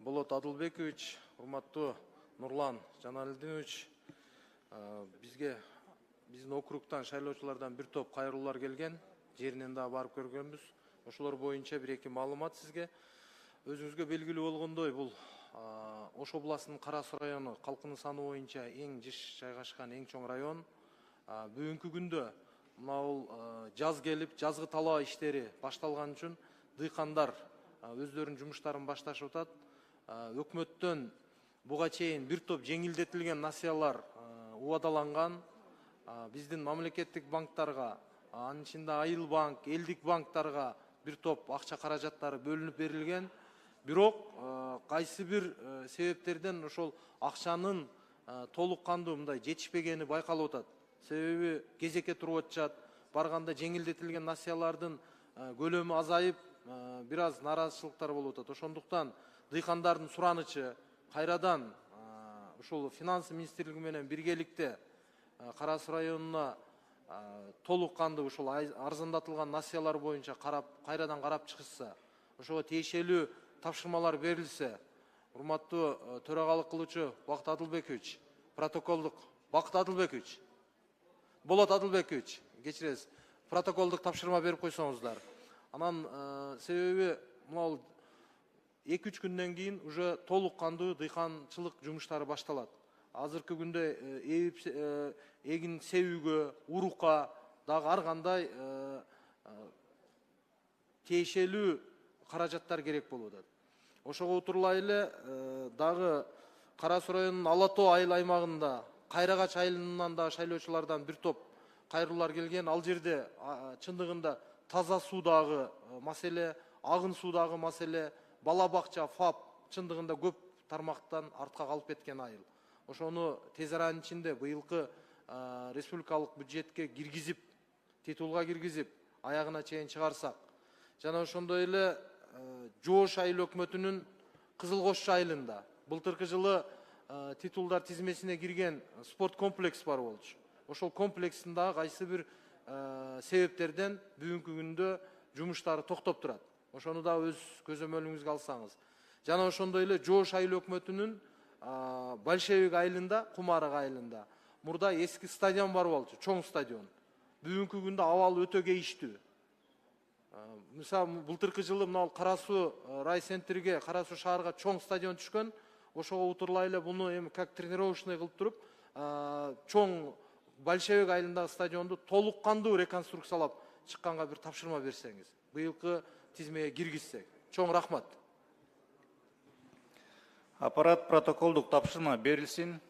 Болот Адылбекович, урматтуу Нурлан Жаналдинович, биздин округтан шайлоочулардан бир топ кайрылуулар келген, жеринен да барып көргөнбүз. Ошолор боюнча бир-эки маалымат сизге. Өзүңүзгө белгилүү болгондой, бул Ош областынын Кара Суу району калкынын саны боюнча эң жыш жайгашкан эң чоң район. Бүгүнкү күндө мына жаз келип, жазгы талоо иштери башталган үчүн дыйкандар өздөрүнүн жумуштарын башташып атат. Өкмөттөн буга чейин бир топ жеңилдетилген насыялар убадаланган. Биздин мамлекеттик банктарга, анын ичинде Айыл банк, Элдик банктарга бир топ акча каражаттары бөлүнүп берилген. Бирок кайсы бир себептерден ошол акчанын толук кандуу мындай жетишпегени байкалып атат. Себеби кезекке туруп атышат, барганда жеңилдетилген насыялардын көлөмү азайып, бир аз нааразычылыктар болуп атат. Ошондуктан дыйкандардын суранычы кайрадан ушул финансы министрлиги менен биргеликте Кара Суу районуна толук кандуу ушул арзандатылган насыялар боюнча кайрадан карап чыгышса, ошого тиешелүү тапшырмалар берилсе, урматтуу төрагалык кылуучу Бакыт Адылбекович, протоколдук Бакыт Адылбекович, Болот Адылбекович, кечиресиз, протоколдук тапшырма берип койсоңуздар. Анан себеби мына 2-3 күндөн кийин уже толук кандуу дыйканчылык жумуштары башталат. Азыркы күндө эгин себүүгө, урукка дагы ар кандай тиешелүү каражаттар керек болуп атат. Ошого утурлай эле дагы Кара Суу районунун Ала Тоо айыл аймагында Кайрагач айылынан да шайлоочулардан бир топ кайрылуулар келген. Ал жерде чындыгында таза суудагы маселе, агын суудагы маселе, бала бакча, ФАП чындыгында көп тармактан артка калып кеткен айыл. Ошону тез аранын ичинде быйылкы республикалык бюджетке киргизип, титулга киргизип, аягына чейин чыгарсак. Жана ошондой эле Жоош айыл өкмөтүнүн Кызыл Кош айылында былтыркы жылы титулдар тизмесине кирген спорт комплекс бар болчу. Ошол комплекстин дагы кайсы бир себептерден бүгүнкү күндө жумуштары токтоп турат. Ошону да өз көзөмөлүңүзгө алсаңыз. Жана ошондой эле Жоош айыл өкмөтүнүн Большевик айылында, Кумарык айылында мурда эски стадион бар болчу, чоң стадион. Бүгүнкү күндө абалы өтө кейиштүү. Мисалы, былтыркы жылы мына Кара Суу райцентрге, Кара Суу шаарга чоң стадион түшкөн. Ошого утурлай эле буну эми как тренировочный кылып туруп, чоң Большевик айылындагы стадионду толук кандуу реконструкциялап чыкканга бир тапшырма берсеңиз, быйылкы тизмеге киргизсек. Чоң рахмат. Аппарат протоколдук тапшырма берилсин.